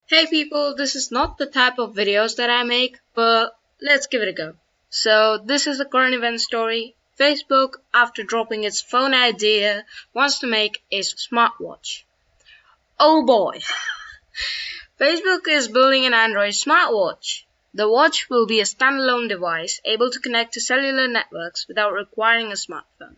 Hey people, this is not the type of videos that I make, but let's give it a go. So this is the current event story. Facebook, after dropping its phone idea, wants to make a smartwatch. Oh boy! Facebook is building an Android smartwatch. The watch will be a standalone device able to connect to cellular networks without requiring a smartphone.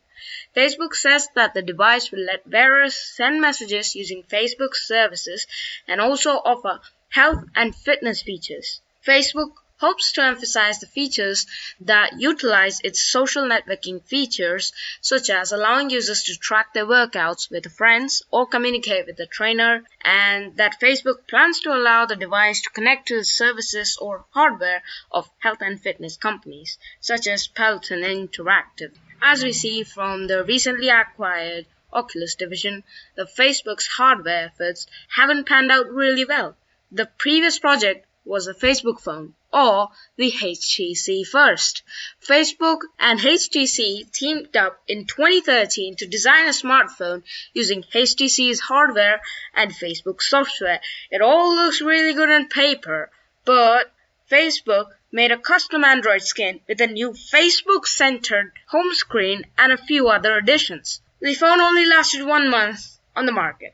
Facebook says that the device will let wearers send messages using Facebook's services and also offer health and fitness features. Facebook hopes to emphasize the features that utilize its social networking features, such as allowing users to track their workouts with friends or communicate with a trainer, and that Facebook plans to allow the device to connect to the services or hardware of health and fitness companies, such as Peloton Interactive. As we see from the recently acquired Oculus division, the Facebook's hardware efforts haven't panned out really well. The previous project was the Facebook phone, or the HTC first. Facebook and HTC teamed up in 2013 to design a smartphone using HTC's hardware and Facebook software. It all looks really good on paper, but Facebook made a custom Android skin with a new Facebook-centered home screen and a few other additions. The phone only lasted 1 month on the market.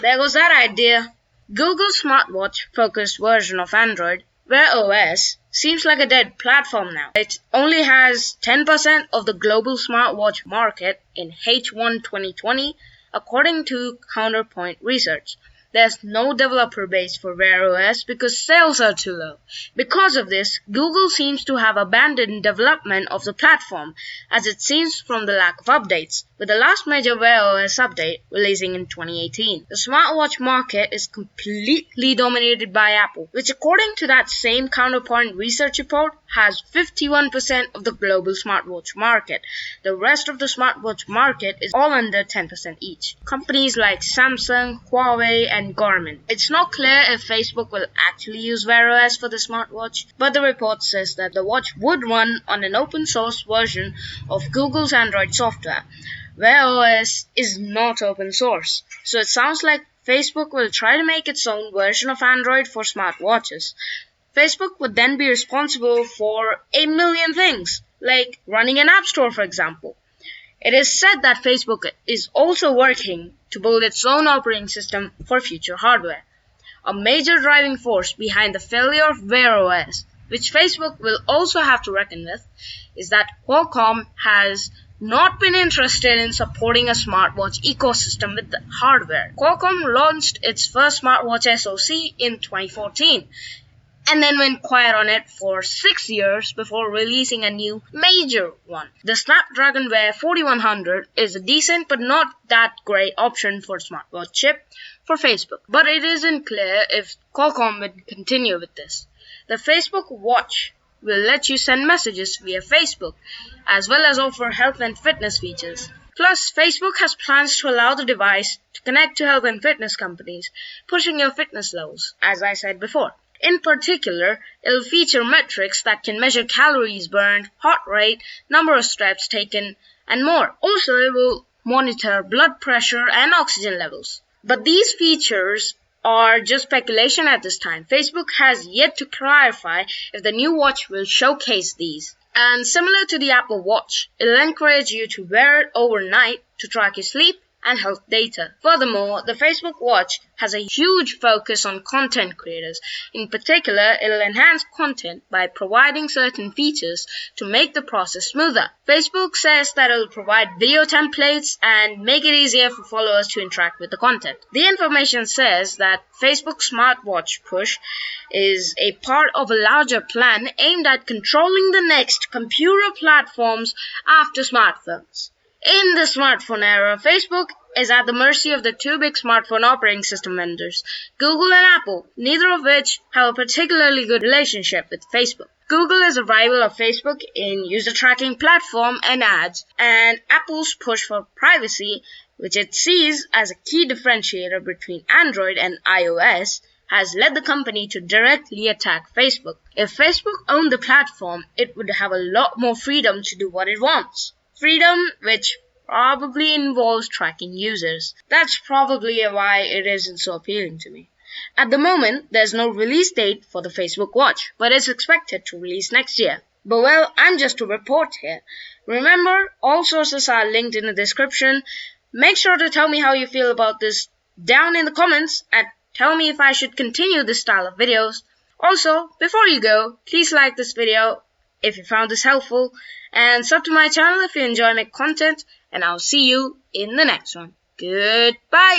There goes that idea. Google's smartwatch-focused version of Android, Wear OS, seems like a dead platform now. It only has 10% of the global smartwatch market in H1 2020, according to Counterpoint Research. There's no developer base for Wear OS because sales are too low. Because of this, Google seems to have abandoned development of the platform, as it seems from the lack of updates, with the last major Wear OS update releasing in 2018. The smartwatch market is completely dominated by Apple, which according to that same Counterpoint Research report has 51% of the global smartwatch market. The rest of the smartwatch market is all under 10% each. Companies like Samsung, Huawei, and Garmin. It's not clear if Facebook will actually use Wear OS for the smartwatch, but the report says that the watch would run on an open source version of Google's Android software. Wear OS is not open source, so it sounds like Facebook will try to make its own version of Android for smartwatches. Facebook would then be responsible for a million things, like running an app store, for example. It is said that Facebook is also working to build its own operating system for future hardware. A major driving force behind the failure of Wear OS, which Facebook will also have to reckon with, is that Qualcomm has not been interested in supporting a smartwatch ecosystem with the hardware. Qualcomm launched its first smartwatch SoC in 2014, and then went quiet on it for 6 years before releasing a new major one. The Snapdragon Wear 4100 is a decent but not that great option for smartwatch chip for Facebook, but it isn't clear if Qualcomm will continue with this. The Facebook Watch will let you send messages via Facebook, as well as offer health and fitness features. Plus, Facebook has plans to allow the device to connect to health and fitness companies, pushing your fitness levels, as I said before. In particular, it'll feature metrics that can measure calories burned, heart rate, number of steps taken, and more. Also, it will monitor blood pressure and oxygen levels. But these features are just speculation at this time. Facebook has yet to clarify if the new watch will showcase these. And similar to the Apple Watch, it'll encourage you to wear it overnight to track your sleep and health data. Furthermore, the Facebook Watch has a huge focus on content creators. In particular, it'll enhance content by providing certain features to make the process smoother. Facebook says that it'll provide video templates and make it easier for followers to interact with the content. The information says that Facebook's smartwatch push is a part of a larger plan aimed at controlling the next computer platforms after smartphones. In the smartphone era, Facebook is at the mercy of the two big smartphone operating system vendors, Google and Apple, neither of which have a particularly good relationship with Facebook. Google is a rival of Facebook in user tracking platform and ads, and Apple's push for privacy, which it sees as a key differentiator between Android and iOS, has led the company to directly attack Facebook. If Facebook owned the platform, it would have a lot more freedom to do what it wants. Freedom which probably involves tracking users. That's probably why it isn't so appealing to me. At the moment, there's no release date for the Facebook Watch, but it's expected to release next year. But well, I'm just a report here. Remember, all sources are linked in the description. Make sure to tell me how you feel about this down in the comments and tell me if I should continue this style of videos. Also, before you go, please like this video if you found this helpful and sub to my channel if you enjoy my content, and I'll see you in the next one. Goodbye!